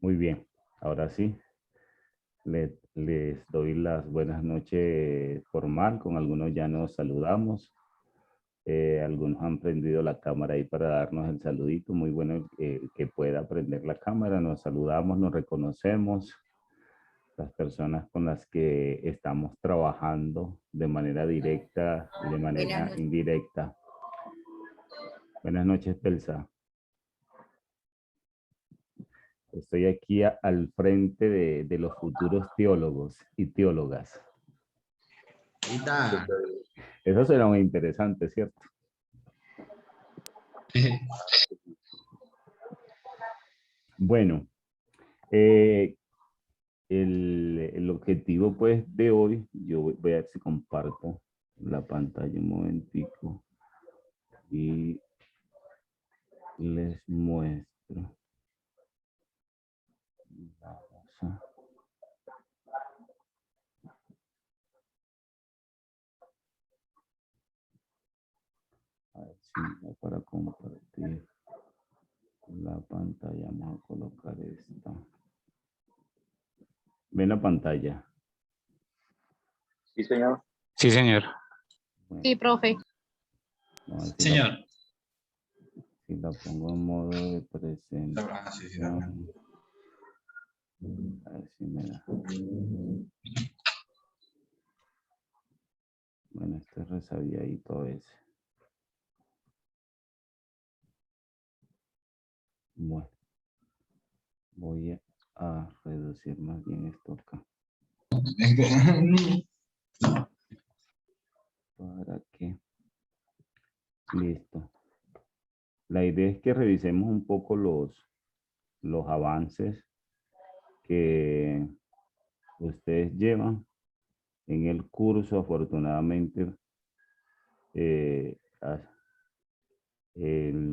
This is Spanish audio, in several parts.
Muy bien, ahora sí, les doy las buenas noches formal, con algunos ya nos saludamos, algunos han prendido la cámara ahí para darnos el saludito, muy bueno que pueda prender la cámara, nos saludamos, nos reconocemos, las personas con las que estamos trabajando de manera directa y de manera indirecta. Buenas noches, Pelsa. Estoy aquí al frente de los futuros teólogos y teólogas. Eso será muy interesante, ¿cierto? Bueno, el objetivo pues de hoy, yo voy a ver si comparto la pantalla un momentico y les muestro. Vamos a ver si para compartir la pantalla vamos a colocar esta. ¿Ven la pantalla? Sí, señor. Sí, señor. Bueno, Sí, profe. vamos a ver si Señor. si la pongo en modo de presentación. A ver si me da. Bueno, este resabiadito a veces. Bueno, voy a reducir más bien esto acá. ¿Para qué? Listo. La idea es que revisemos un poco los avances que ustedes llevan en el curso. Afortunadamente, el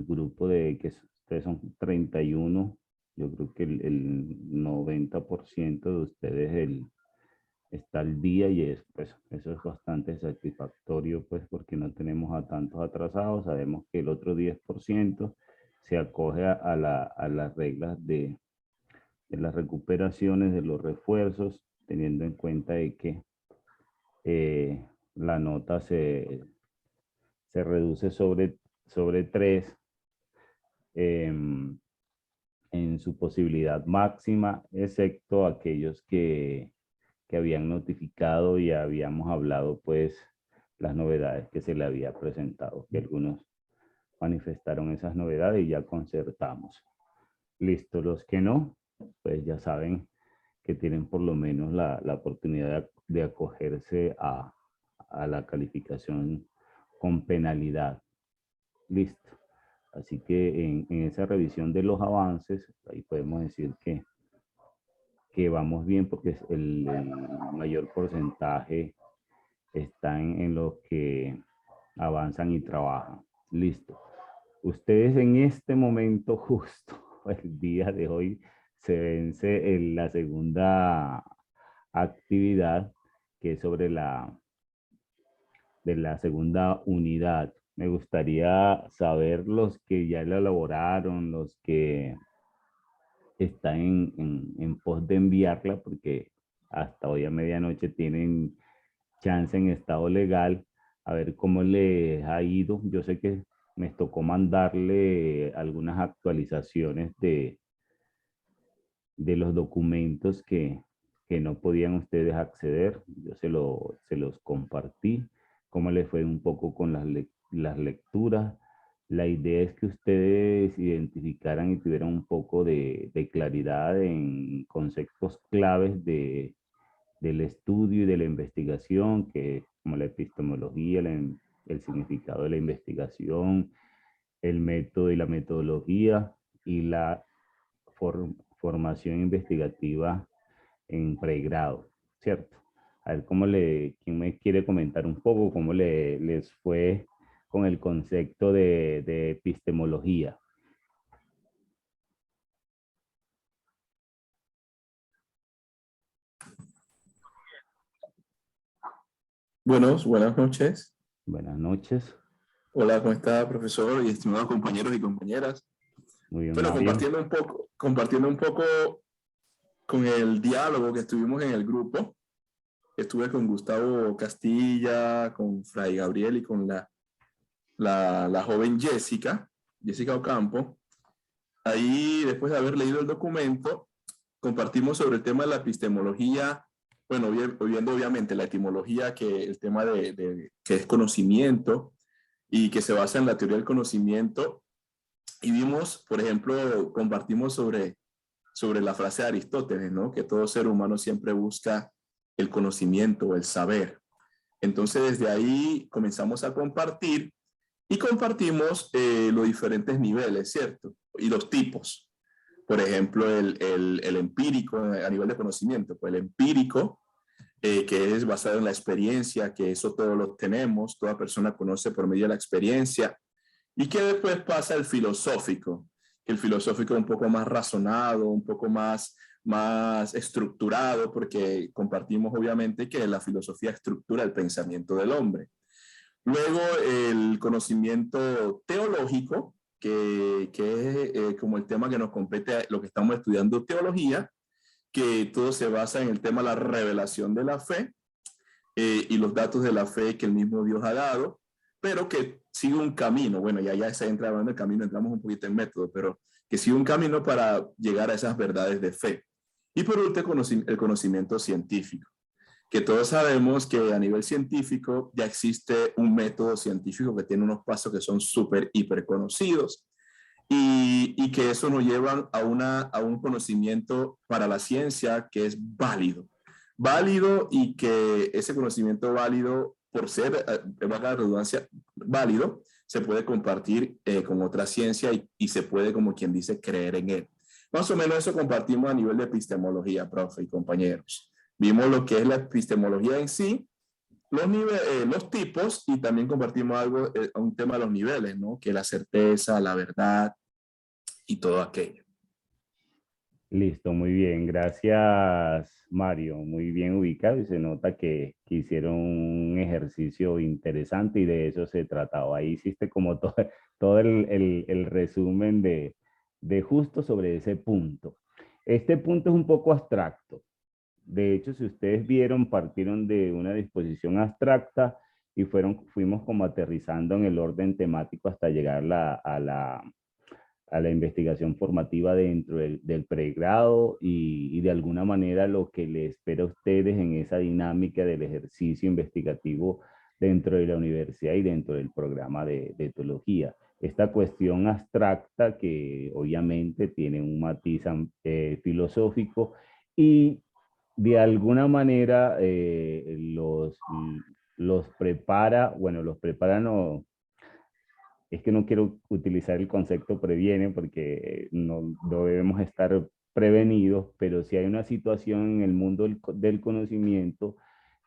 grupo de que ustedes son 31, yo creo que el 90% de ustedes está al día y pues, eso es bastante satisfactorio, pues porque no tenemos a tantos atrasados. Sabemos que el otro 10% se acoge a las reglas de las recuperaciones, de los refuerzos, teniendo en cuenta de que la nota se reduce sobre 3 en su posibilidad máxima, excepto aquellos que habían notificado y habíamos hablado pues las novedades que se le había presentado, que algunos manifestaron esas novedades y ya concertamos. Listo, los que no, pues ya saben que tienen por lo menos la oportunidad de acogerse a la calificación con penalidad. Listo. Así que en esa revisión de los avances, ahí podemos decir que vamos bien porque el mayor porcentaje está en los que avanzan y trabajan. Listo. Ustedes en este momento, justo el día de hoy, se vence en la segunda actividad, que es sobre de la segunda unidad. Me gustaría saber los que ya la elaboraron, los que están en pos de enviarla, porque hasta hoy a medianoche tienen chance en estado legal, a ver cómo les ha ido. Yo sé que me tocó mandarle algunas actualizaciones de los documentos que no podían ustedes acceder. Yo se los compartí, cómo les fue un poco con las lecturas. La idea es que ustedes identificaran y tuvieran un poco de claridad en conceptos claves del estudio y de la investigación, que es como la epistemología, el significado de la investigación, el método y la metodología y la formación investigativa en pregrado, ¿cierto? A ver quién me quiere comentar un poco cómo les fue con el concepto de epistemología. Buenas noches. Buenas noches. Hola, ¿cómo está, profesor y estimados compañeros y compañeras? Muy bien, Bueno, Mario. compartiendo un poco con el diálogo que estuvimos en el grupo. Estuve con Gustavo Castilla, con Fray Gabriel y con la joven Jessica Ocampo. Ahí, después de haber leído el documento, compartimos sobre el tema de la epistemología, bueno, viendo obviamente la etimología, que el tema que es conocimiento y que se basa en la teoría del conocimiento. Y vimos, por ejemplo, compartimos sobre la frase de Aristóteles, ¿no? Que todo ser humano siempre busca el conocimiento, el saber. Entonces, desde ahí comenzamos a compartir y compartimos los diferentes niveles, ¿cierto? Y los tipos. Por ejemplo, el empírico a nivel de conocimiento, pues el empírico, que es basado en la experiencia, que eso todos lo tenemos, toda persona conoce por medio de la experiencia, y que después pasa el filosófico, que el filosófico es un poco más razonado, un poco más estructurado, porque compartimos obviamente que la filosofía estructura el pensamiento del hombre. Luego el conocimiento teológico, que es como el tema que nos compete, lo que estamos estudiando, teología, que todo se basa en el tema de la revelación de la fe y los datos de la fe que el mismo Dios ha dado, pero que sigue un camino. Bueno, ya se entra hablando del camino, entramos un poquito en método, pero que sigue un camino para llegar a esas verdades de fe. Y por último, el conocimiento científico, que todos sabemos que a nivel científico ya existe un método científico que tiene unos pasos que son súper, hiper conocidos, y que eso nos lleva a un conocimiento para la ciencia que es válido. Válido, y que ese conocimiento válido, por ser, valga la redundancia, válido, se puede compartir con otra ciencia y se puede, como quien dice, creer en él. Más o menos eso compartimos a nivel de epistemología, profe y compañeros. Vimos lo que es la epistemología en sí, los tipos, y también compartimos algo, un tema de los niveles, ¿no? Que la certeza, la verdad y todo aquello. Listo, muy bien. Gracias, Mario. Muy bien ubicado y se nota que hicieron un ejercicio interesante y de eso se trataba. Ahí hiciste como todo el resumen de justo sobre ese punto. Este punto es un poco abstracto. De hecho, si ustedes vieron, partieron de una disposición abstracta y fuimos como aterrizando en el orden temático hasta llegar a la investigación formativa dentro del pregrado y de alguna manera lo que les espera a ustedes en esa dinámica del ejercicio investigativo dentro de la universidad y dentro del programa de teología. Esta cuestión abstracta que obviamente tiene un matiz filosófico y de alguna manera los prepara, bueno, los prepara no, es que no quiero utilizar el concepto previene porque no debemos estar prevenidos, pero si hay una situación en el mundo del conocimiento,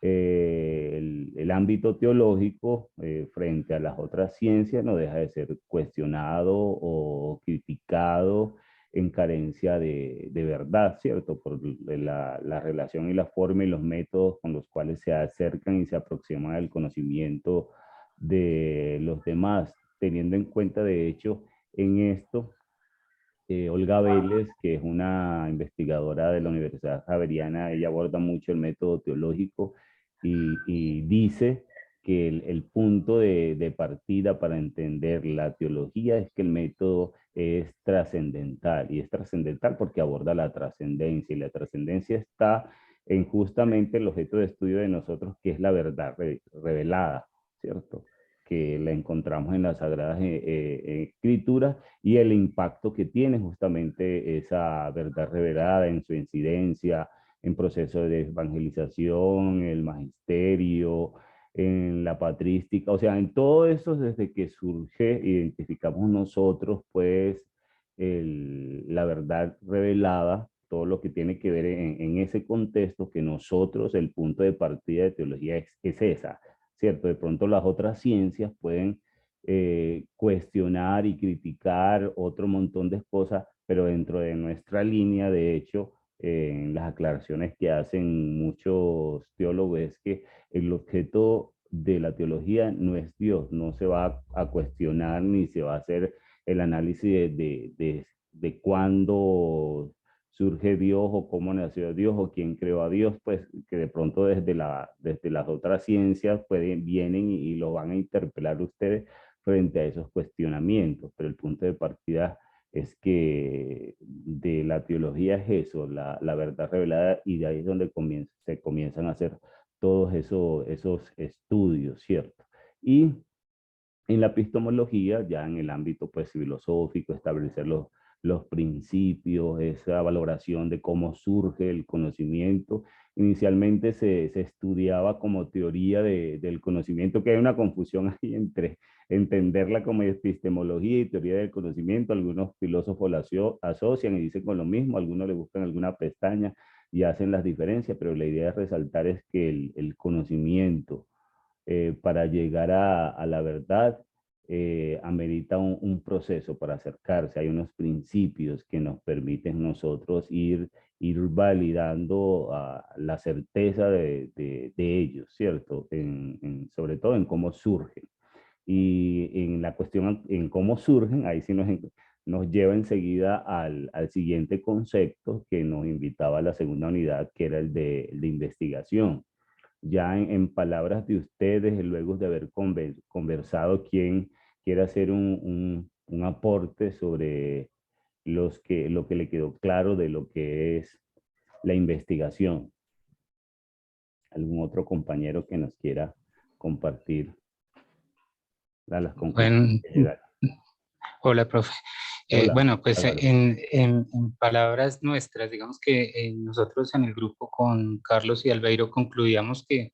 el ámbito teológico frente a las otras ciencias no deja de ser cuestionado o criticado en carencia de verdad, ¿cierto? Por la relación y la forma y los métodos con los cuales se acercan y se aproximan al conocimiento de los demás, teniendo en cuenta, de hecho, en esto, Olga Vélez, que es una investigadora de la Universidad Javeriana, ella aborda mucho el método teológico y dice que el punto de partida para entender la teología es que el método es trascendental, y es trascendental porque aborda la trascendencia, y la trascendencia está en justamente el objeto de estudio de nosotros, que es la verdad revelada, ¿cierto? Que la encontramos en las Sagradas Escrituras y el impacto que tiene justamente esa verdad revelada en su incidencia, en proceso de evangelización, el magisterio, en la patrística, o sea, en todo eso desde que surge, identificamos nosotros pues la verdad revelada, todo lo que tiene que ver en ese contexto que nosotros, el punto de partida de teología es esa, ¿cierto? De pronto las otras ciencias pueden cuestionar y criticar otro montón de cosas, pero dentro de nuestra línea, de hecho, en las aclaraciones que hacen muchos teólogos es que el objeto de la teología no es Dios, no se va a cuestionar ni se va a hacer el análisis de cuándo surge Dios o cómo nació Dios o quién creó a Dios, pues que de pronto desde las otras ciencias vienen y lo van a interpelar ustedes frente a esos cuestionamientos, pero el punto de partida es que de la teología es eso, la verdad revelada, y de ahí es donde se comienzan a hacer todos esos estudios, ¿cierto? Y en la epistemología, ya en el ámbito pues filosófico, establecer los principios, esa valoración de cómo surge el conocimiento. Inicialmente se estudiaba como teoría del conocimiento, que hay una confusión ahí entre entenderla como epistemología y teoría del conocimiento. Algunos filósofos la asocian y dicen con lo mismo, algunos le buscan alguna pestaña y hacen las diferencias, pero la idea de resaltar es que el conocimiento para llegar a la verdad amerita un proceso para acercarse. Hay unos principios que nos permiten nosotros ir validando la certeza de ellos, ¿cierto? Sobre todo en cómo surgen. Y en la cuestión en cómo surgen, ahí sí nos lleva enseguida al siguiente concepto que nos invitaba a la segunda unidad, que era el de investigación. Ya en palabras de ustedes, luego de haber conversado, ¿quién quiere hacer un aporte sobre lo que le quedó claro de lo que es la investigación? ¿Algún otro compañero que nos quiera compartir las conclusiones Bueno, que llegaron? hola, profe. Hola, Bueno, pues Álvaro. en palabras nuestras, digamos que nosotros en el grupo con Carlos y Albeiro concluíamos que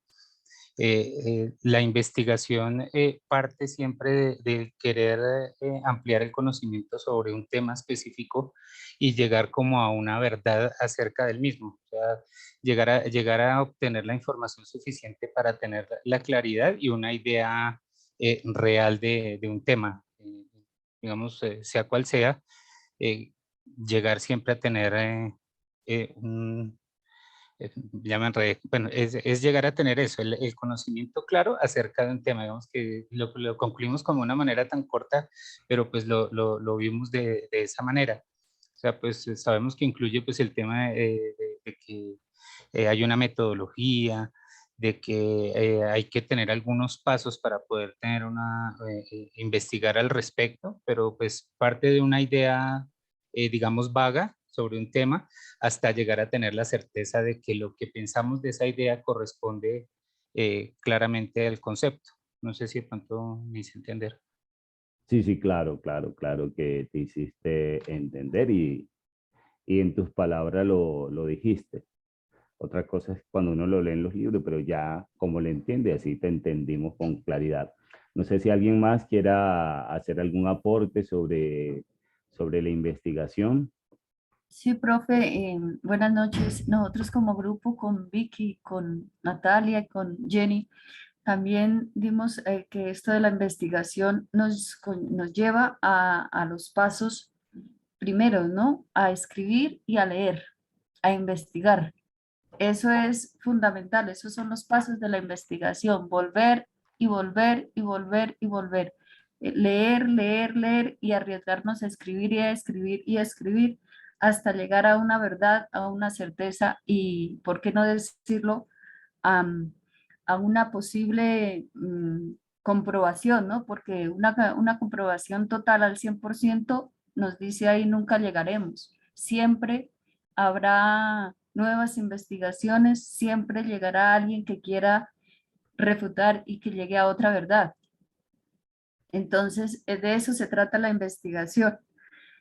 la investigación parte siempre de querer ampliar el conocimiento sobre un tema específico y llegar como a una verdad acerca del mismo. O sea, llegar a obtener la información suficiente para tener la claridad y una idea real de un tema, digamos, sea cual sea, llegar siempre a tener un ya me enredé. Bueno, es llegar a tener eso, el conocimiento claro acerca de un tema, digamos que lo concluimos como una manera tan corta, pero pues lo vimos de esa manera. O sea, pues sabemos que incluye pues el tema de que hay una metodología, de que hay que tener algunos pasos para poder tener investigar al respecto, pero pues parte de una idea, digamos, vaga sobre un tema hasta llegar a tener la certeza de que lo que pensamos de esa idea corresponde claramente al concepto. No sé si de pronto me hice entender. Sí, sí, claro, claro, claro que te hiciste entender y en tus palabras lo dijiste. Otra cosa es cuando uno lo lee en los libros, pero ya como lo entiende, así te entendimos con claridad. No sé si alguien más quiera hacer algún aporte sobre la investigación. Sí, profe, buenas noches. Nosotros como grupo con Vicky, con Natalia y con Jenny, también dimos que esto de la investigación nos lleva a los pasos primeros, ¿no? A escribir y a leer, a investigar. Eso es fundamental, esos son los pasos de la investigación, volver y volver y volver y volver. Leer, leer, leer y arriesgarnos a escribir y a escribir y a escribir hasta llegar a una verdad, a una certeza y, ¿por qué no decirlo?, am, a una posible comprobación, ¿no? Porque una comprobación total al 100% nos dice ahí nunca llegaremos. Siempre habrá nuevas investigaciones, siempre llegará alguien que quiera refutar y que llegue a otra verdad. Entonces, de eso se trata la investigación.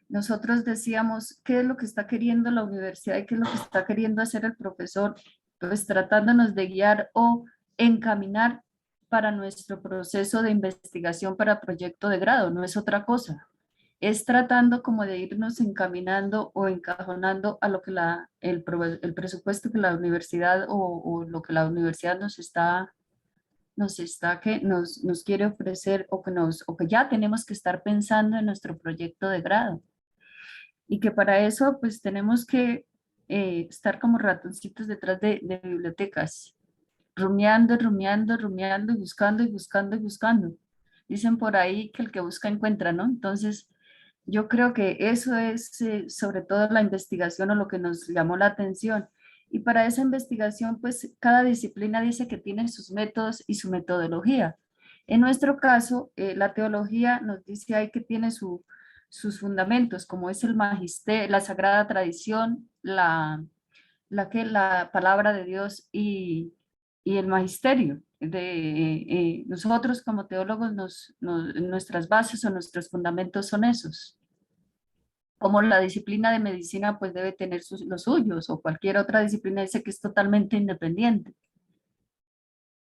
Nosotros decíamos, ¿qué es lo que está queriendo la universidad y qué es lo que está queriendo hacer el profesor? Pues tratándonos de guiar o encaminar para nuestro proceso de investigación para proyecto de grado, no es otra cosa. Es tratando como de irnos encaminando o encajonando a lo que el presupuesto que la universidad o lo que la universidad nos quiere ofrecer o que ya tenemos que estar pensando en nuestro proyecto de grado. Y que para eso pues tenemos que estar como ratoncitos detrás de bibliotecas, rumiando, rumiando, rumiando y buscando y buscando y buscando. Dicen por ahí que el que busca encuentra, ¿no? Entonces yo creo que eso es sobre todo la investigación o lo que nos llamó la atención. Y para esa investigación, pues cada disciplina dice que tiene sus métodos y su metodología. En nuestro caso, la teología nos dice ahí que tiene sus fundamentos, como es el magisterio, la sagrada tradición, la palabra de Dios y el magisterio. Nosotros como teólogos, nuestras bases o nuestros fundamentos son esos. Como la disciplina de medicina pues debe tener los suyos, o cualquier otra disciplina dice que es totalmente independiente.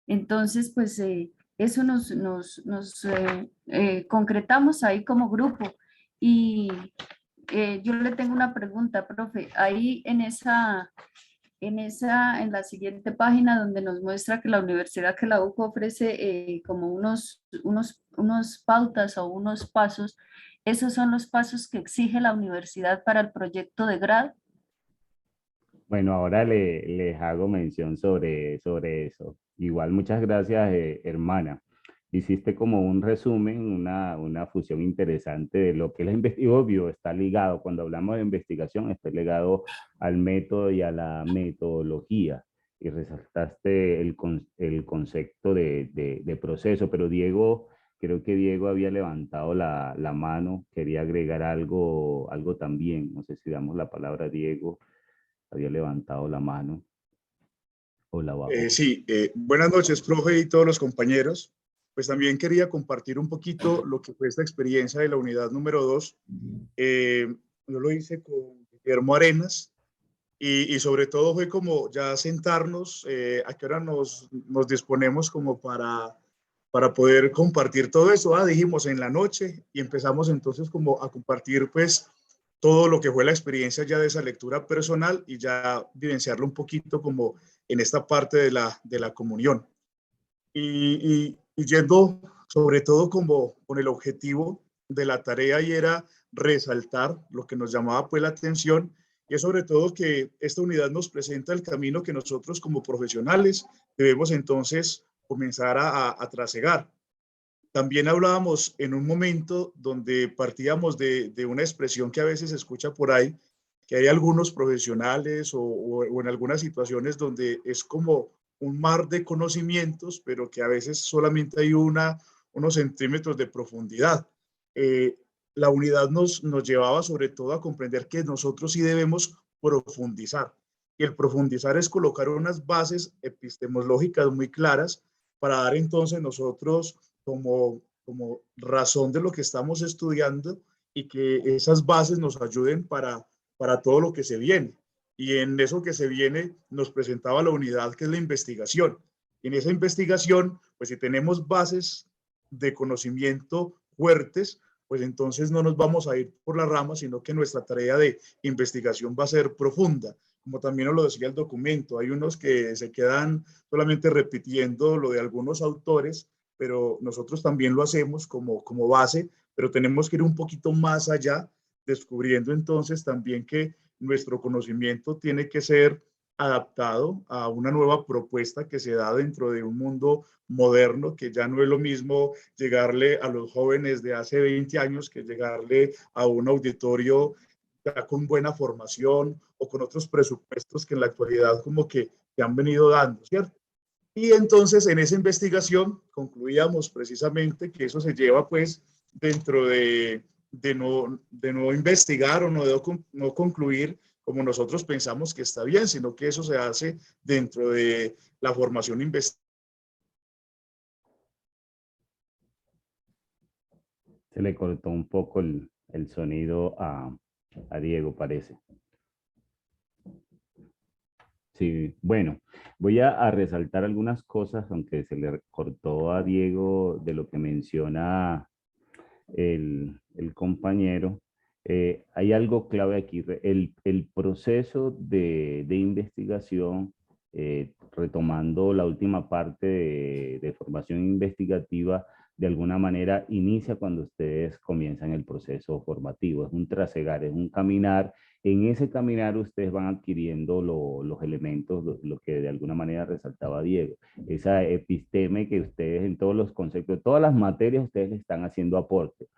Entonces, pues eso nos concretamos ahí como grupo. Y yo le tengo una pregunta, profe. Ahí en la siguiente página donde nos muestra que la universidad, que la UCO ofrece como unos pautas o unos pasos, esos son los pasos que exige la universidad para el proyecto de grado. Bueno, ahora les hago mención sobre eso. Igual, muchas gracias, hermana. Hiciste como un resumen, una fusión interesante de lo que es la investigación. Obvio, está ligado, cuando hablamos de investigación, está ligado al método y a la metodología. Y resaltaste el concepto de proceso, pero Diego, creo que Diego había levantado la mano, quería agregar algo también. No sé si damos la palabra a Diego. Había levantado la mano o la bajó. Sí, buenas noches, profe, y todos los compañeros. Pues también quería compartir un poquito lo que fue esta experiencia de la unidad número 2. Yo lo hice con Guillermo Arenas y sobre todo fue como ya sentarnos, a qué hora nos disponemos como para poder compartir todo eso. Dijimos en la noche y empezamos entonces como a compartir pues todo lo que fue la experiencia ya de esa lectura personal y ya vivenciarlo un poquito como en esta parte de la comunión. Y yendo sobre todo como con el objetivo de la tarea y era resaltar lo que nos llamaba pues la atención y es sobre todo que esta unidad nos presenta el camino que nosotros como profesionales debemos entonces comenzar a trasegar. También hablábamos en un momento donde partíamos de una expresión que a veces se escucha por ahí, que hay algunos profesionales o en algunas situaciones donde es como un mar de conocimientos, pero que a veces solamente hay unos centímetros de profundidad. La unidad nos llevaba sobre todo a comprender que nosotros sí debemos profundizar. Y el profundizar es colocar unas bases epistemológicas muy claras para dar entonces nosotros como razón de lo que estamos estudiando y que esas bases nos ayuden para todo lo que se viene. Y en eso que se viene nos presentaba la unidad que es la investigación. Y en esa investigación, pues si tenemos bases de conocimiento fuertes, pues entonces no nos vamos a ir por la rama, sino que nuestra tarea de investigación va a ser profunda. Como también nos lo decía el documento, hay unos que se quedan solamente repitiendo lo de algunos autores, pero nosotros también lo hacemos como base, pero tenemos que ir un poquito más allá, descubriendo entonces también que nuestro conocimiento tiene que ser adaptado a una nueva propuesta que se da dentro de un mundo moderno, que ya no es lo mismo llegarle a los jóvenes de hace 20 años que llegarle a un auditorio ya con buena formación o con otros presupuestos que en la actualidad como que han venido dando, ¿cierto? Y entonces en esa investigación concluíamos precisamente que eso se lleva pues dentro de no investigar o no concluir como nosotros pensamos que está bien, sino que eso se hace dentro de la formación investigativa. Se le cortó un poco el sonido a Diego, parece. Sí, bueno, voy a resaltar algunas cosas, aunque se le cortó a Diego de lo que menciona el compañero. Hay algo clave aquí, el proceso de investigación, retomando la última parte de formación investigativa, de alguna manera inicia cuando ustedes comienzan el proceso formativo. Es un trasegar, es un caminar. En ese caminar ustedes van adquiriendo los elementos, lo que de alguna manera resaltaba Diego. Esa episteme que ustedes en todos los conceptos, todas las materias ustedes le están haciendo aporte.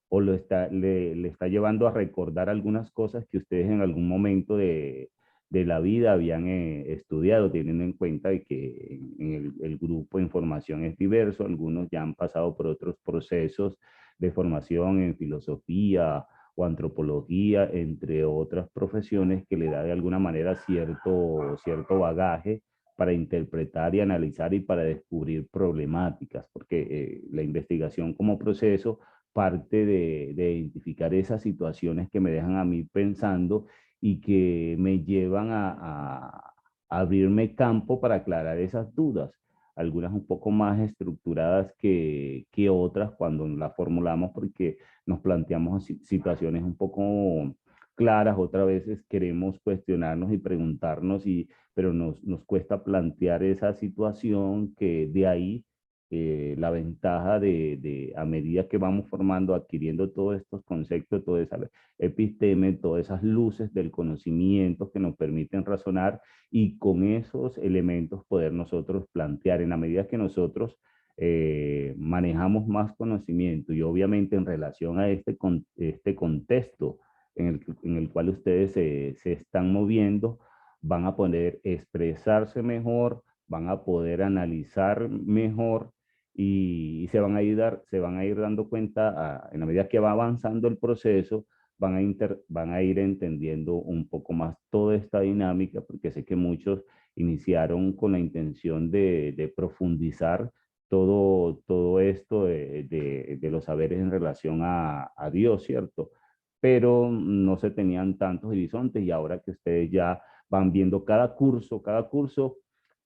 o le está llevando a recordar algunas cosas que ustedes en algún momento de la vida habían estudiado, teniendo en cuenta de que en el grupo de información es diverso, algunos ya han pasado por otros procesos de formación en filosofía o antropología, entre otras profesiones que le da de alguna manera cierto bagaje para interpretar y analizar y para descubrir problemáticas, porque la investigación como proceso parte de identificar esas situaciones que me dejan a mí pensando y que me llevan a abrirme campo para aclarar esas dudas, algunas un poco más estructuradas que otras cuando las formulamos porque nos planteamos situaciones un poco claras, otras veces queremos cuestionarnos y preguntarnos, pero nos cuesta plantear esa situación que de ahí la ventaja a medida que vamos formando, adquiriendo todos estos conceptos, toda esa episteme, todas esas luces del conocimiento que nos permiten razonar y con esos elementos poder nosotros plantear en la medida que nosotros manejamos más conocimiento y obviamente en relación a este contexto en el cual ustedes se están moviendo, van a poder expresarse mejor, van a poder analizar mejor y se van a ir dando cuenta en la medida que va avanzando el proceso, van a ir entendiendo un poco más toda esta dinámica, porque sé que muchos iniciaron con la intención de profundizar todo esto de los saberes en relación a Dios, ¿cierto? Pero no se tenían tantos horizontes y ahora que ustedes ya van viendo cada curso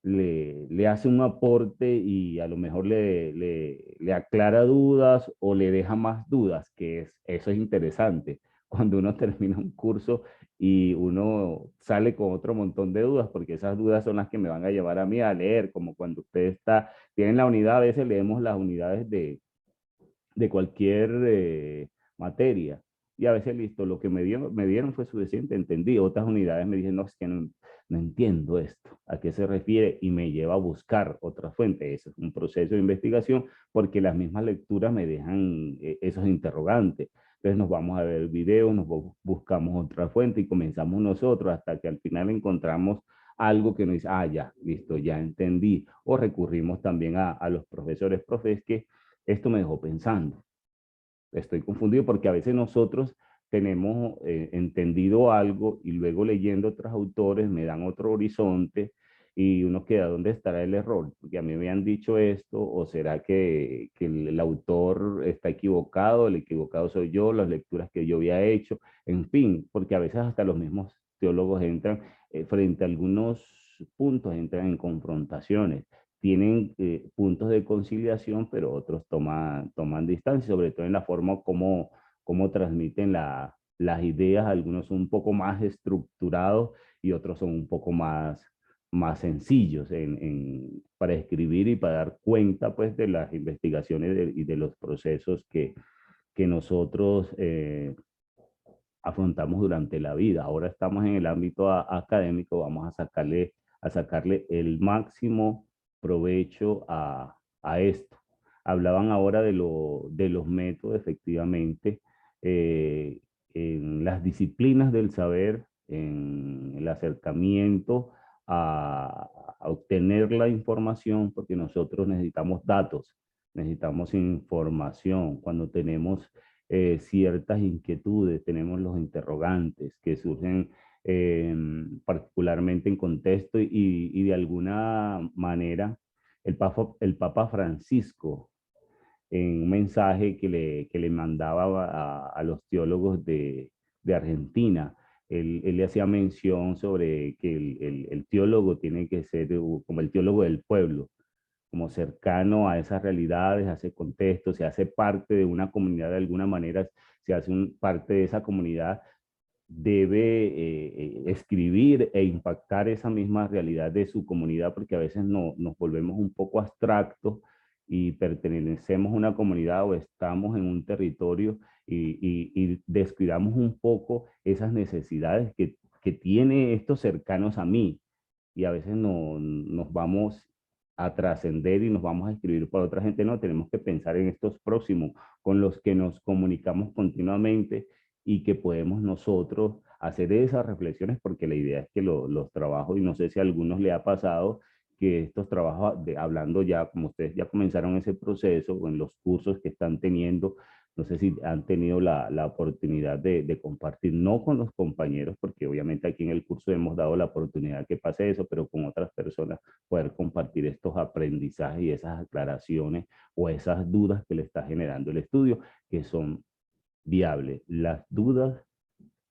le hace un aporte y a lo mejor le aclara dudas o le deja más dudas, eso es interesante. Cuando uno termina un curso y uno sale con otro montón de dudas, porque esas dudas son las que me van a llevar a mí a leer, como cuando usted tienen la unidad, a veces leemos las unidades de cualquier materia. Y a veces, listo, lo que me dieron fue suficiente, entendí. Otras unidades me dicen, no, es que no entiendo esto, a qué se refiere, y me lleva a buscar otra fuente. Ese es un proceso de investigación porque las mismas lecturas me dejan esos interrogantes. Entonces nos vamos a ver videos, buscamos otra fuente y comenzamos nosotros hasta que al final encontramos algo que nos dice, ah, ya, listo, ya entendí. O recurrimos también a los profesores, que esto me dejó pensando. Estoy confundido porque a veces nosotros tenemos entendido algo y luego leyendo otros autores me dan otro horizonte y uno queda, ¿dónde estará el error? Porque a mí me han dicho esto, o será que el autor está equivocado, el equivocado soy yo, las lecturas que yo había hecho, en fin, porque a veces hasta los mismos teólogos entran frente a algunos puntos, entran en confrontaciones, tienen puntos de conciliación, pero otros toman distancia, sobre todo en la forma como transmiten las ideas. Algunos son un poco más estructurados y otros son un poco más sencillos para escribir y para dar cuenta pues, de las investigaciones y de los procesos que nosotros afrontamos durante la vida. Ahora estamos en el ámbito académico, vamos a sacarle el máximo provecho a esto. Hablaban ahora de los métodos, efectivamente, en las disciplinas del saber, en el acercamiento a obtener la información, porque nosotros necesitamos datos, necesitamos información. Cuando tenemos ciertas inquietudes, tenemos los interrogantes que surgen particularmente en contexto y de alguna manera el Papa Francisco en un mensaje que le mandaba a los teólogos de Argentina, él le hacía mención sobre que el teólogo tiene que ser como el teólogo del pueblo, como cercano a esas realidades, a ese contexto, se hace parte de una comunidad de alguna manera, se hace parte de esa comunidad, debe escribir e impactar esa misma realidad de su comunidad, porque a veces nos volvemos un poco abstractos y pertenecemos a una comunidad o estamos en un territorio y descuidamos un poco esas necesidades que tiene estos cercanos a mí y a veces nos vamos a trascender y nos vamos a escribir para otra gente, no, tenemos que pensar en estos próximos con los que nos comunicamos continuamente y que podemos nosotros hacer esas reflexiones, porque la idea es que los trabajos, y no sé si a algunos le ha pasado, que estos trabajos, hablando ya, como ustedes ya comenzaron ese proceso, o en los cursos que están teniendo, no sé si han tenido la oportunidad de compartir, no con los compañeros, porque obviamente aquí en el curso hemos dado la oportunidad que pase eso, pero con otras personas, poder compartir estos aprendizajes y esas aclaraciones o esas dudas que le está generando el estudio, que son viables. Las dudas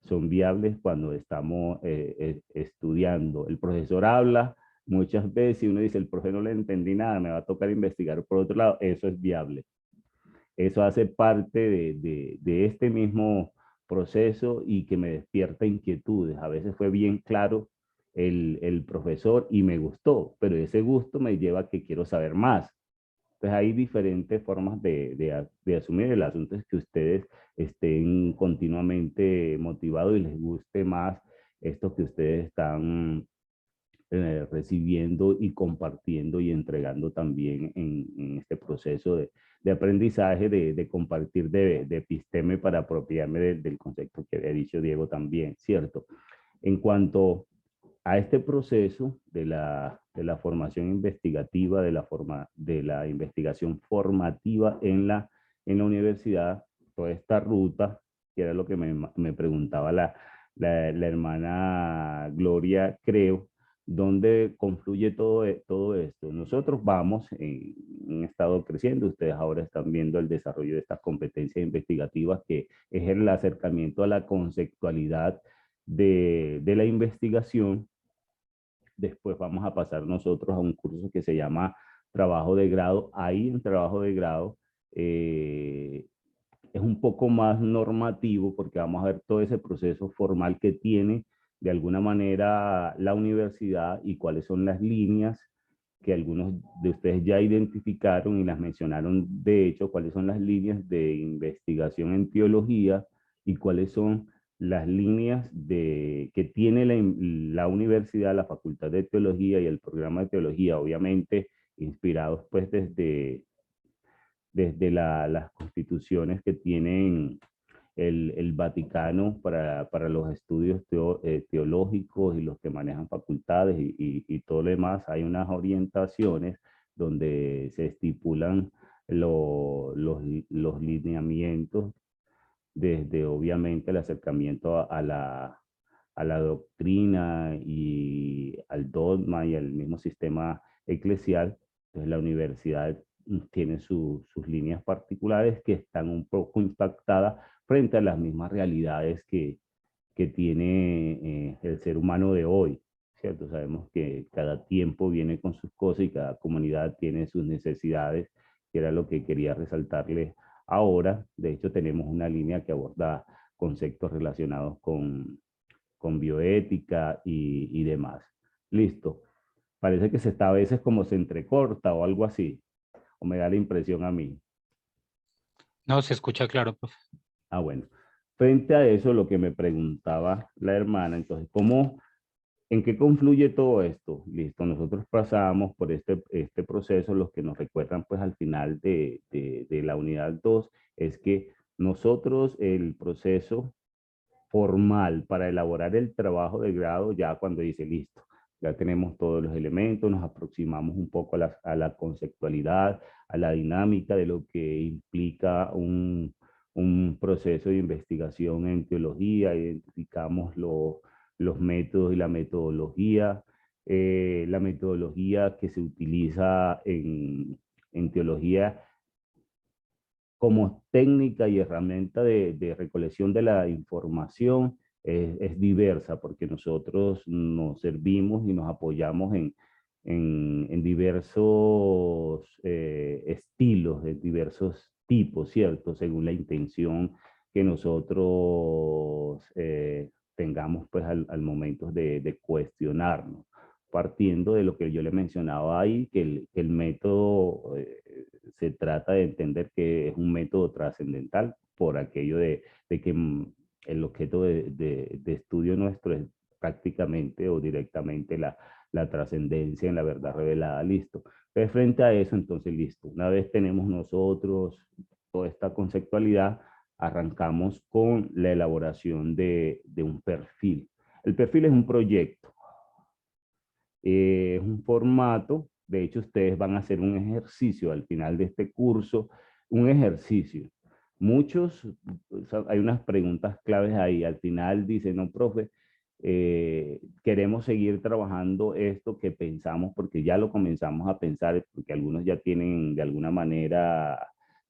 son viables cuando estamos estudiando. El profesor habla muchas veces y uno dice, el profe no le entendí nada, me va a tocar investigar por otro lado. Eso es viable. Eso hace parte de este mismo proceso y que me despierta inquietudes. A veces fue bien claro el profesor y me gustó, pero ese gusto me lleva a que quiero saber más. Pues hay diferentes formas de asumir. El asunto es que ustedes estén continuamente motivados y les guste más esto que ustedes están recibiendo y compartiendo y entregando también en este proceso de aprendizaje, de compartir, de episteme para apropiarme del concepto que había dicho Diego también, ¿cierto? En cuanto a este proceso de la formación investigativa, de la investigación formativa en la universidad, toda esta ruta, que era lo que me preguntaba la hermana Gloria, creo, ¿dónde confluye todo esto? Nosotros vamos en un estado creciendo, ustedes ahora están viendo el desarrollo de estas competencias investigativas, que es el acercamiento a la conceptualidad de la investigación. Después vamos a pasar nosotros a un curso que se llama trabajo de grado. Ahí en trabajo de grado es un poco más normativo, porque vamos a ver todo ese proceso formal que tiene de alguna manera la universidad y cuáles son las líneas que algunos de ustedes ya identificaron y las mencionaron, de hecho, cuáles son las líneas de investigación en teología y cuáles son las líneas que tiene la universidad, la Facultad de Teología y el programa de teología, obviamente inspirados pues desde las constituciones que tienen el Vaticano para los estudios teológicos y los que manejan facultades y todo lo demás. Hay unas orientaciones donde se estipulan los lineamientos desde obviamente el acercamiento a la doctrina y al dogma y al mismo sistema eclesial. Entonces la universidad tiene sus líneas particulares que están un poco impactadas frente a las mismas realidades que tiene el ser humano de hoy, ¿cierto? Sabemos que cada tiempo viene con sus cosas y cada comunidad tiene sus necesidades, que era lo que quería resaltarles ahora. De hecho, tenemos una línea que aborda conceptos relacionados con bioética y demás. Listo. Parece que se está a veces como se entrecorta o algo así, o me da la impresión a mí. No, se escucha claro, profe. Ah, bueno. Frente a eso, lo que me preguntaba la hermana, entonces, ¿en qué confluye todo esto? Listo, nosotros pasamos por este proceso, los que nos recuerdan pues al final de la unidad 2, es que nosotros el proceso formal para elaborar el trabajo de grado, ya cuando dice listo, ya tenemos todos los elementos, nos aproximamos un poco a la conceptualidad, a la dinámica de lo que implica un proceso de investigación en teología, identificamos los métodos y la metodología que se utiliza en teología como técnica y herramienta de recolección de la información es diversa, porque nosotros nos servimos y nos apoyamos en diversos estilos, de diversos tipos, ¿cierto? Según la intención que nosotros tengamos pues al momento de cuestionarnos, partiendo de lo que yo le mencionaba ahí, que el método se trata de entender que es un método trascendental por aquello de que el objeto de estudio nuestro es prácticamente o directamente la trascendencia en la verdad revelada, listo. Entonces, frente a eso, entonces, listo. Una vez tenemos nosotros toda esta conceptualidad, arrancamos con la elaboración de un perfil. El perfil es un proyecto, es un formato. De hecho, ustedes van a hacer un ejercicio al final de este curso, un ejercicio. Muchos, o sea, hay unas preguntas claves ahí. Al final dicen, no, profe, queremos seguir trabajando esto que pensamos, porque ya lo comenzamos a pensar, porque algunos ya tienen de alguna manera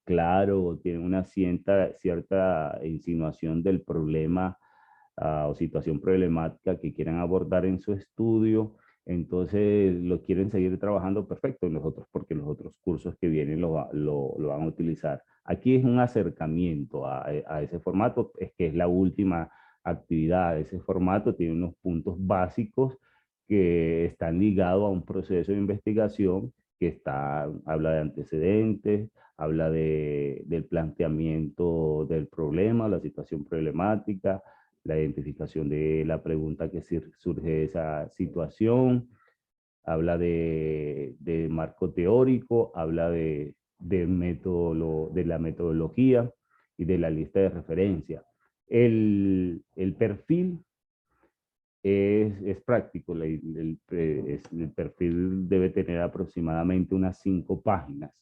claro, o tienen una cierta insinuación del problema o situación problemática que quieran abordar en su estudio. Entonces lo quieren seguir trabajando, perfecto, nosotros, porque los otros cursos que vienen lo van a utilizar. Aquí es un acercamiento a ese formato, es que es la última actividad. Ese formato tiene unos puntos básicos que están ligados a un proceso de investigación que habla de antecedentes, habla del planteamiento del problema, la situación problemática, la identificación de la pregunta que surge de esa situación, habla de marco teórico, habla de la metodología y de la lista de referencia. El perfil es práctico. El perfil debe tener aproximadamente unas 5 páginas.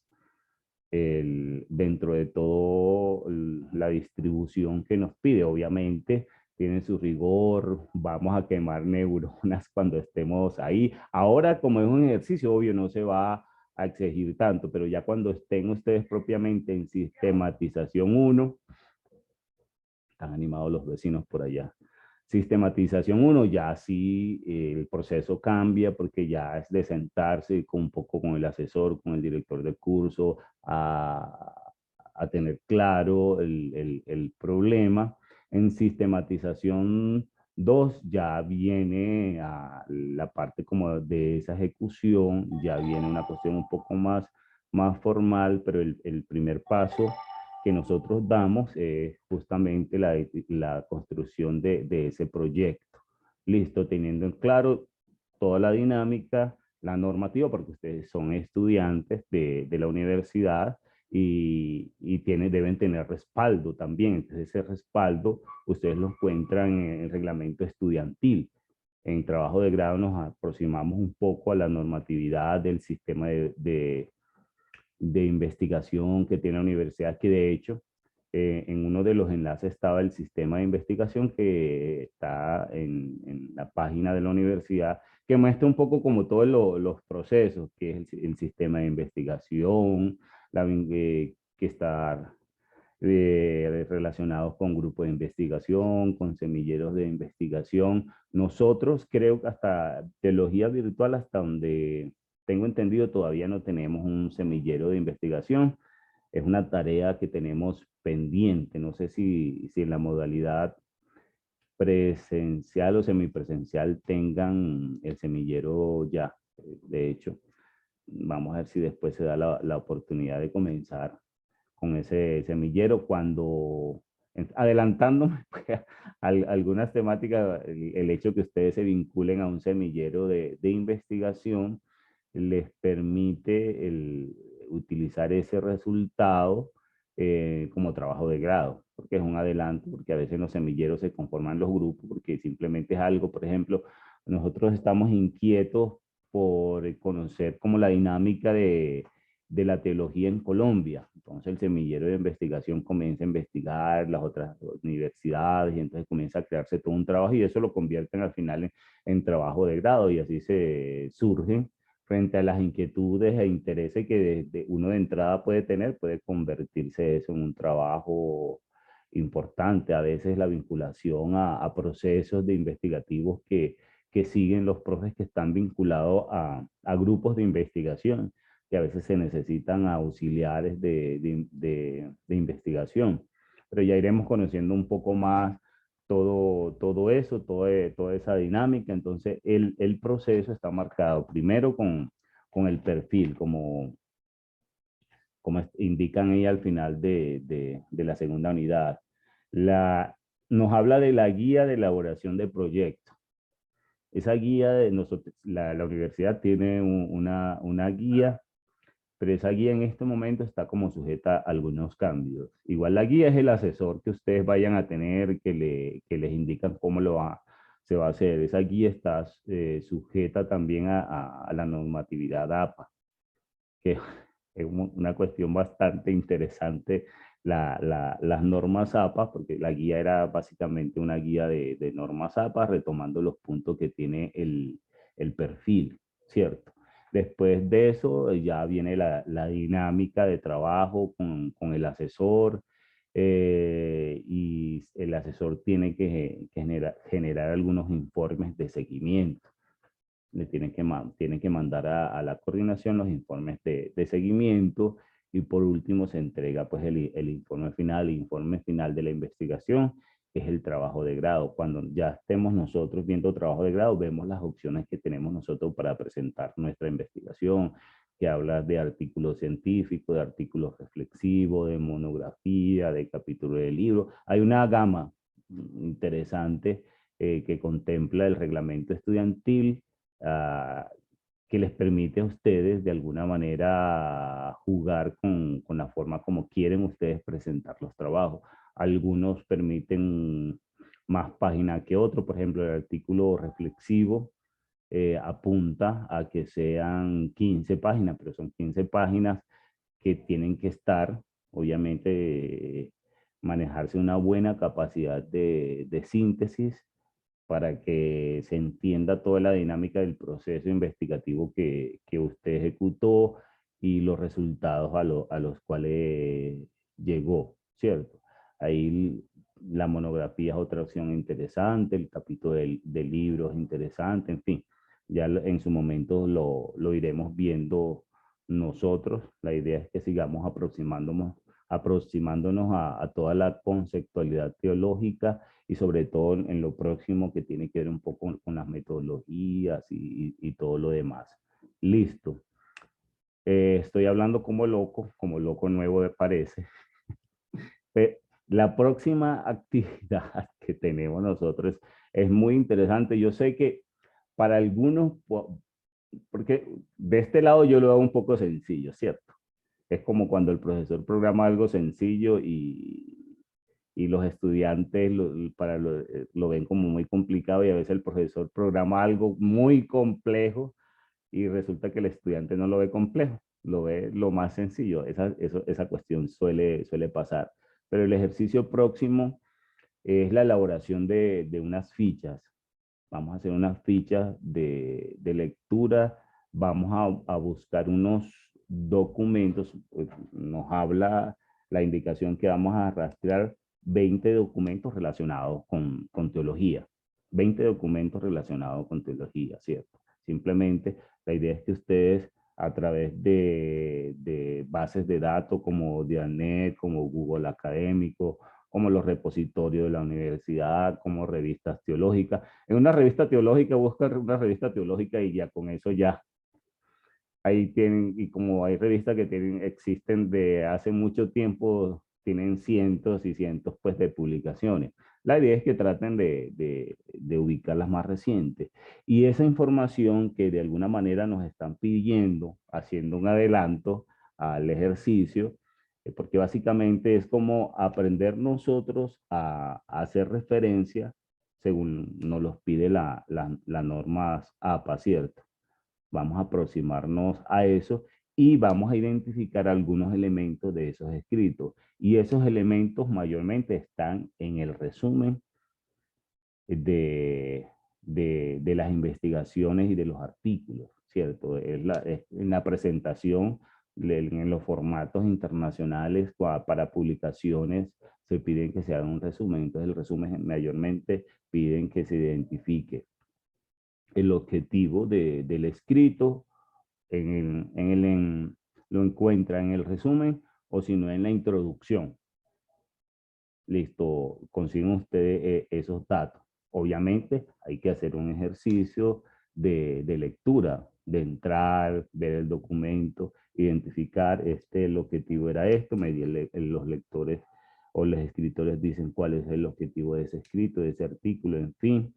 Dentro de todo la distribución que nos pide, obviamente tiene su rigor, vamos a quemar neuronas cuando estemos ahí. Ahora, como es un ejercicio, obvio, no se va a exigir tanto, pero ya cuando estén ustedes propiamente en sistematización 1, están animados los vecinos por allá. Sistematización 1, ya sí el proceso cambia, porque ya es de sentarse un poco con el asesor, con el director del curso, a tener claro el problema. En sistematización 2 ya viene a la parte como de esa ejecución, ya viene una cuestión un poco más formal, pero el primer paso que nosotros damos es justamente la construcción de ese proyecto. Listo, teniendo en claro toda la dinámica, la normativa, porque ustedes son estudiantes de la universidad y deben tener respaldo también. Entonces ese respaldo ustedes lo encuentran en el reglamento estudiantil. En trabajo de grado nos aproximamos un poco a la normatividad del sistema de investigación que tiene la universidad, que de hecho en uno de los enlaces estaba el sistema de investigación que está en la página de la universidad, que muestra un poco como todos los procesos, que es el sistema de investigación, que está relacionados con grupos de investigación, con semilleros de investigación. Nosotros creo que hasta teología virtual, hasta donde tengo entendido, todavía no tenemos un semillero de investigación. Es una tarea que tenemos pendiente. No sé si en la modalidad presencial o semipresencial tengan el semillero ya. De hecho, vamos a ver si después se da la oportunidad de comenzar con ese semillero, cuando, adelantándome algunas temáticas, el hecho que ustedes se vinculen a un semillero de investigación les permite utilizar ese resultado como trabajo de grado, porque es un adelanto, porque a veces los semilleros se conforman los grupos, porque simplemente es algo. Por ejemplo, nosotros estamos inquietos por conocer como la dinámica de la teología en Colombia. Entonces el semillero de investigación comienza a investigar las otras universidades y entonces comienza a crearse todo un trabajo, y eso lo convierten al final en trabajo de grado, y así se surgen frente a las inquietudes e intereses que uno de entrada puede tener, puede convertirse eso en un trabajo importante. A veces la vinculación a procesos de investigativos que siguen los profes que están vinculados a grupos de investigación, que a veces se necesitan auxiliares de investigación. Pero ya iremos conociendo un poco más todo eso, toda esa dinámica. Entonces, el proceso está marcado primero con el perfil, como indican ahí al final de la segunda unidad. Nos habla de la guía de elaboración de proyectos. Esa guía de nosotros, la universidad tiene una guía pero esa guía en este momento está como sujeta a algunos cambios. Igual la guía es el asesor que ustedes vayan a tener, que les indican cómo se va a hacer. Esa guía está sujeta también a la normatividad APA, que es una cuestión bastante interesante, las normas APA, porque la guía era básicamente una guía de normas APA, retomando los puntos que tiene el perfil, ¿cierto? Después de eso ya viene la dinámica de trabajo con el asesor, y el asesor tiene que generar algunos informes de seguimiento. Le tienen que mandar a la coordinación los informes de seguimiento, y por último se entrega pues el informe final de la investigación, que es el trabajo de grado. Cuando ya estemos nosotros viendo trabajo de grado, vemos las opciones que tenemos nosotros para presentar nuestra investigación, que habla de artículos científicos, de artículos reflexivos, de monografía, de capítulo de libro. Hay una gama interesante que contempla el reglamento estudiantil, que les permite a ustedes de alguna manera jugar con la forma como quieren ustedes presentar los trabajos. Algunos permiten más páginas que otros. Por ejemplo, el artículo reflexivo apunta a que sean 15 páginas, pero son 15 páginas que tienen que estar, obviamente, manejarse una buena capacidad de síntesis, para que se entienda toda la dinámica del proceso investigativo que usted ejecutó y los resultados a los cuales llegó, ¿cierto? Ahí la monografía es otra opción interesante, el capítulo del libro es interesante, en fin, ya en su momento lo iremos viendo nosotros. La idea es que sigamos aproximándonos a toda la conceptualidad teológica, y sobre todo en lo próximo que tiene que ver un poco con las metodologías y todo lo demás. Listo. Estoy hablando como loco nuevo me parece. La próxima actividad que tenemos nosotros es muy interesante. Yo sé que para algunos, porque de este lado yo lo hago un poco sencillo, ¿cierto? Es como cuando el profesor programa algo sencillo y los estudiantes lo ven como muy complicado, y a veces el profesor programa algo muy complejo y resulta que el estudiante no lo ve complejo, lo ve lo más sencillo. Esa cuestión suele pasar. Pero el ejercicio próximo es la elaboración de unas fichas. Vamos a hacer unas fichas de lectura, vamos a buscar unos documentos. Nos habla la indicación que vamos a rastrear 20 documentos relacionados con teología. 20 documentos relacionados con teología, ¿cierto? Simplemente la idea es que ustedes, a través de bases de datos como Dianet, como Google Académico, como los repositorios de la universidad, como revistas teológicas. En una revista teológica, busca una revista teológica y ya con eso ya. Ahí tienen, y como hay revistas que existen de hace mucho tiempo, tienen cientos y cientos pues de publicaciones. La idea es que traten de ubicar las más recientes. Y esa información que de alguna manera nos están pidiendo, haciendo un adelanto al ejercicio, porque básicamente es como aprender nosotros a hacer referencia según nos los pide la normas APA, ¿cierto? Vamos a aproximarnos a eso y vamos a identificar algunos elementos de esos escritos. Y esos elementos mayormente están en el resumen de las investigaciones y de los artículos, ¿cierto? Es en la presentación, en los formatos internacionales para publicaciones, se piden que se haga un resumen. Entonces el resumen mayormente piden que se identifique el objetivo del escrito, lo encuentra en el resumen, o si no en la introducción. Listo, consiguen ustedes esos datos. Obviamente hay que hacer un ejercicio de lectura, de entrar, ver el documento, identificar el objetivo era esto, los lectores o los escritores dicen cuál es el objetivo de ese escrito, de ese artículo, en fin.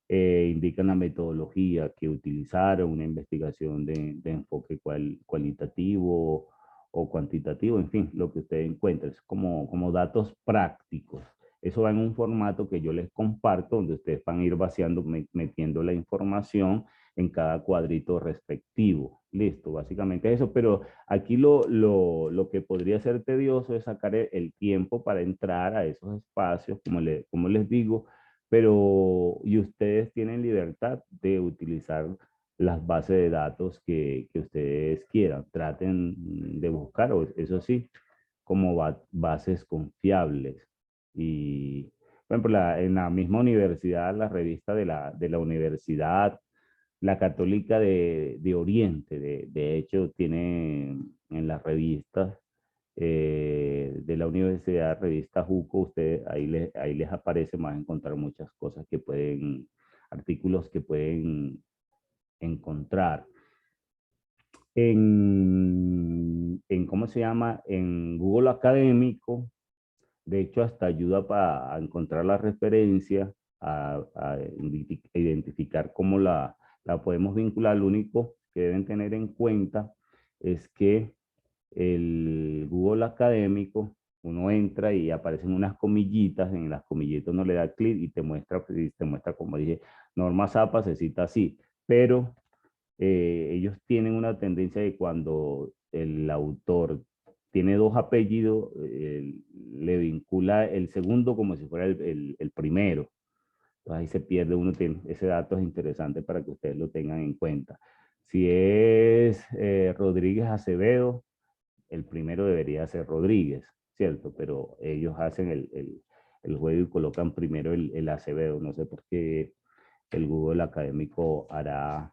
indican la metodología que utilizaron, una investigación de enfoque cualitativo o cuantitativo, en fin, lo que usted encuentre, es como datos prácticos. Eso va en un formato que yo les comparto, donde ustedes van a ir vaciando, metiendo la información en cada cuadrito respectivo. Listo, básicamente eso, pero aquí lo que podría ser tedioso es sacar el tiempo para entrar a esos espacios, como les digo, pero y ustedes tienen libertad de utilizar las bases de datos que ustedes quieran. Traten de buscar, eso sí, como bases confiables. Y, por ejemplo, en la misma universidad, la revista de la universidad, la Católica de Oriente, de hecho, tiene en las revistas de la universidad, revista Juco, usted ahí les aparece, más encontrar muchas cosas que pueden, artículos que pueden encontrar. ¿Cómo se llama? En Google Académico, de hecho, hasta ayuda para encontrar la referencia, a identificar cómo la podemos vincular. Lo único que deben tener en cuenta es que el Google Académico, uno entra y aparecen unas comillitas, en las comillitas uno le da clic y te muestra, como dije, Norma Zappa se cita así, pero ellos tienen una tendencia de cuando el autor tiene dos apellidos, le vincula el segundo como si fuera el primero. Entonces ahí se pierde uno, ese dato es interesante para que ustedes lo tengan en cuenta. Si es Rodríguez Acevedo, el primero debería ser Rodríguez, ¿cierto? Pero ellos hacen el juego y colocan primero el Acevedo. No sé por qué el Google académico hará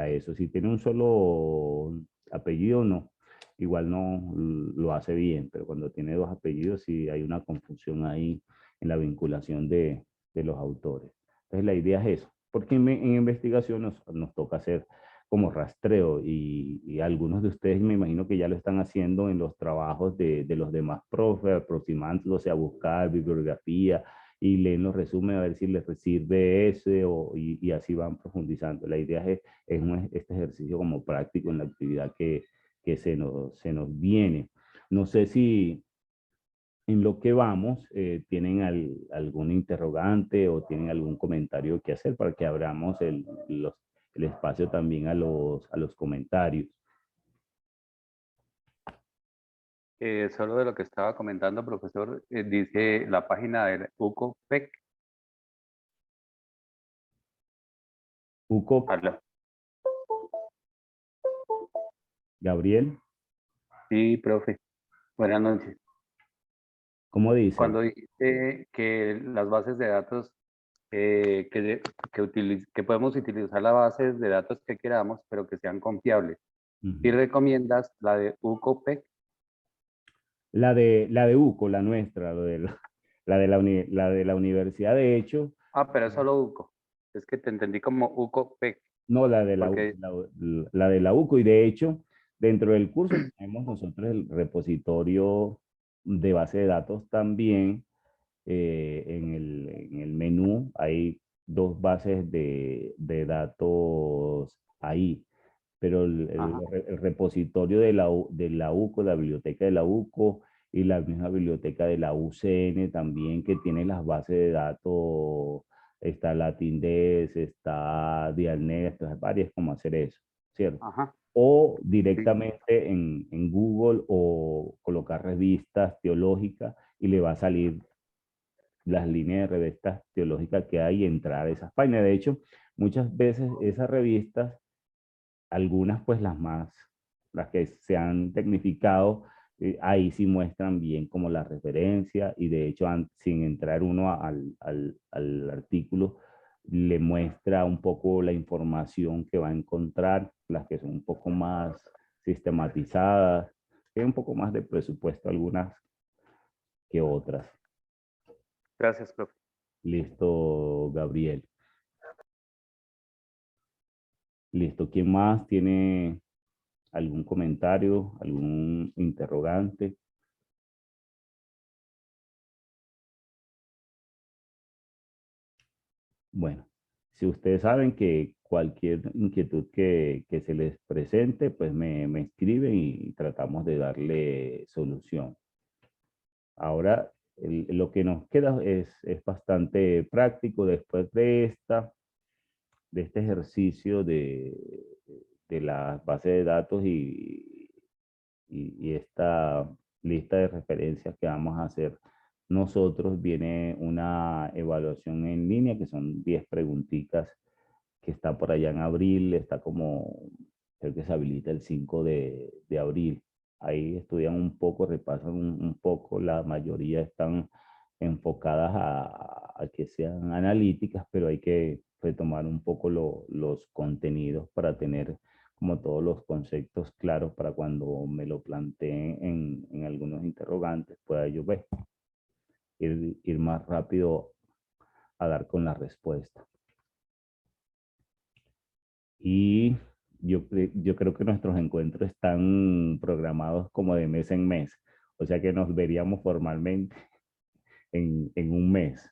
eso. Si tiene un solo apellido, no. Igual no lo hace bien, pero cuando tiene dos apellidos sí hay una confusión ahí en la vinculación de los autores. Entonces la idea es eso, porque en investigación nos toca hacer como rastreo y algunos de ustedes me imagino que ya lo están haciendo en los trabajos de los demás profes, aproximándose a buscar bibliografía y leen los resúmenes a ver si les sirve ese y así van profundizando. La idea es este ejercicio como práctico en la actividad que se nos viene. No sé si en lo que vamos tienen algún interrogante o tienen algún comentario que hacer para que abramos el espacio también a los comentarios. Solo de lo que estaba comentando, profesor, dice la página del UCOPEC. Hugo, Aló. Gabriel, Sí, profe. Buenas noches. ¿cómo dice? Cuando dijiste que las bases de datos, que podemos utilizar las bases de datos que queramos, pero que sean confiables. ¿Y recomiendas la de UCOPEC? La de UCO, la nuestra, la de la universidad, de hecho. Ah, pero es solo UCO. Es que te entendí como UCOPEC. No, la de Porque... la de la UCO, y de hecho, dentro del curso tenemos nosotros el repositorio de base de datos también. En el menú hay dos bases de datos ahí, pero el repositorio de la UCO, la biblioteca de la UCO y la misma biblioteca de la UCN también, que tiene las bases de datos, está LatinDes, está Dialnet, hay varias como hacer eso, ¿cierto? Ajá. O directamente en Google o colocar revistas teológicas y le va a salir las líneas de revistas teológicas que hay y entrar a esas páginas. De hecho, muchas veces esas revistas, algunas pues las que se han tecnificado, ahí sí muestran bien como la referencia y de hecho sin entrar uno al artículo, le muestra un poco la información que va a encontrar, las que son un poco más sistematizadas, tienen un poco más de presupuesto algunas que otras. Gracias, profe. Listo, Gabriel. Listo. ¿Quién más tiene algún comentario, algún interrogante? Bueno, si ustedes saben que cualquier inquietud que se les presente, pues me escriben y tratamos de darle solución. Ahora, lo que nos queda es bastante práctico después de este ejercicio de la base de datos y esta lista de referencias que vamos a hacer nosotros. Viene una evaluación en línea que son 10 preguntitas que está por allá en abril, está como, creo que se habilita el 5 de abril. Ahí estudian un poco, repasan un poco, la mayoría están enfocadas a que sean analíticas, pero hay que retomar un poco los contenidos para tener como todos los conceptos claros para cuando me lo planteen en algunos interrogantes, pueda yo ver, ir más rápido a dar con la respuesta. Y yo creo que nuestros encuentros están programados como de mes en mes, o sea que nos veríamos formalmente en un mes.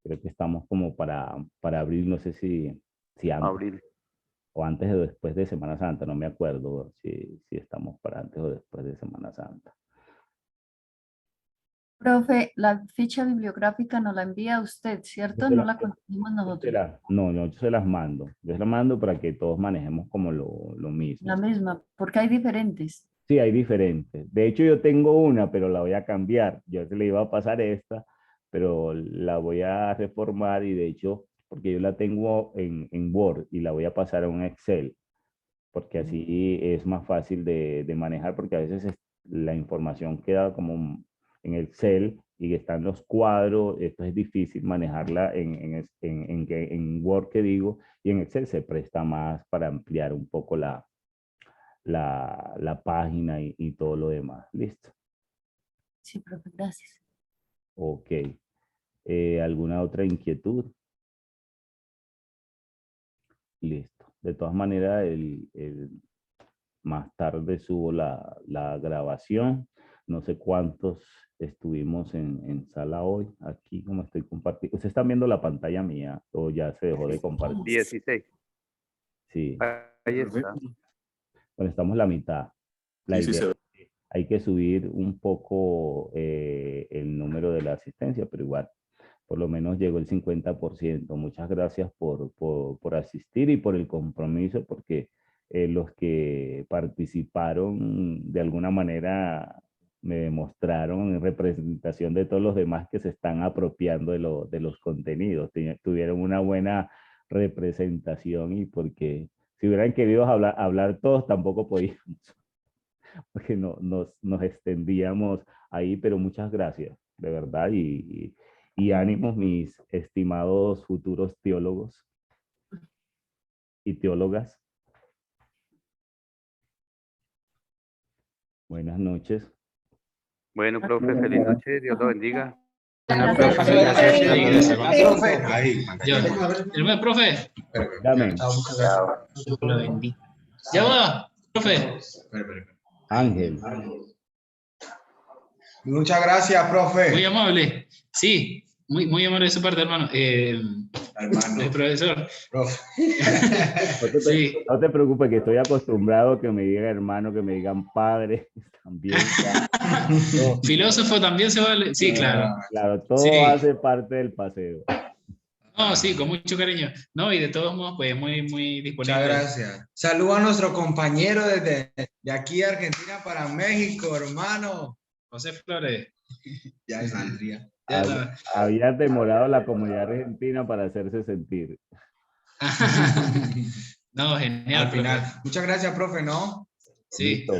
Creo que estamos como para abril, no sé si antes. Abril. O antes o después de Semana Santa, no me acuerdo si estamos para antes o después de Semana Santa. Profe, la ficha bibliográfica nos la envía usted, ¿cierto? No la conseguimos nosotros. No, yo se las mando. Yo se las mando para que todos manejemos como lo mismo. La misma, porque hay diferentes. Sí, hay diferentes. De hecho, yo tengo una, pero la voy a cambiar. Yo se le iba a pasar esta, pero la voy a reformar y de hecho, porque yo la tengo en Word y la voy a pasar a un Excel, porque así es más fácil de manejar, porque a veces la información queda como en Excel y están los cuadros, esto es difícil manejarla en Word, que digo, y en Excel se presta más para ampliar un poco la página y todo lo demás. ¿Listo? Sí, profe, gracias. Ok. ¿Alguna otra inquietud? Listo. De todas maneras, más tarde subo la grabación. No sé cuántos estuvimos en sala hoy. Aquí como estoy compartiendo. ¿Ustedes están viendo la pantalla mía o ya se dejó de compartir? 16. Sí. Ahí está. Bueno, estamos la mitad. La Sí, sí, idea, se hay que subir un poco el número de la asistencia, pero igual, por lo menos llegó el 50%. Muchas gracias por asistir y por el compromiso, porque los que participaron de alguna manera me demostraron en representación de todos los demás que se están apropiando de los contenidos. Tuvieron una buena representación y porque si hubieran querido hablar todos, tampoco podíamos, porque nos extendíamos ahí, pero muchas gracias, de verdad, y ánimos, mis estimados futuros teólogos y teólogas. Buenas noches. Bueno, profe, feliz noche. Dios lo bendiga. Bueno, Gracias. profe, gracias. Profe. Ahí. Yo, profe. Dame, Dios lo bendiga. Ya va, profe. Ángel. Muchas gracias, profe. Muy amable. Sí, muy amable de su parte, hermano. Hermano. Profesor. Profe. Sí. No te preocupes, que estoy acostumbrado a que me digan hermano, que me digan padre, también. No, Filósofo también se vale. Sí, claro. claro, todo Sí. hace parte del paseo. No, sí, con mucho cariño. No, y de todos modos, pues muy disponible. Muchas gracias. Saludo a nuestro compañero desde de aquí de Argentina para México, hermano. José Flores. Ya saldría. Ya no. Había demorado la comunidad argentina para hacerse sentir. No, genial. Al final. Profe. Muchas gracias, profe, ¿no? Sí. Listo.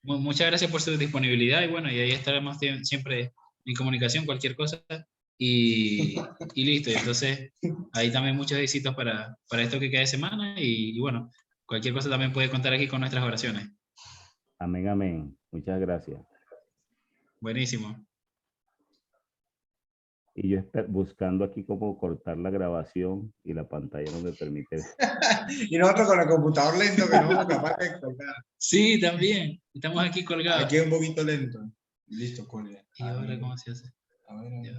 Muchas gracias por su disponibilidad y bueno, y ahí estaremos siempre en comunicación, cualquier cosa. Y listo. Y entonces, ahí también muchos éxitos para esto que queda de semana. Y bueno, cualquier cosa también puede contar aquí con nuestras oraciones. Amén, amén. Muchas gracias. Buenísimo. Y yo buscando aquí cómo cortar la grabación y la pantalla no me permite. Y nosotros con el computador lento que no somos capaces de colgar. Sí, también. Estamos aquí colgados. Aquí es un poquito lento. Listo, cuelga. ¿Y ahora cómo se hace? A ver. Ya.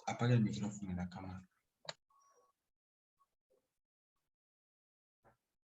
Apaga el micrófono y la cámara.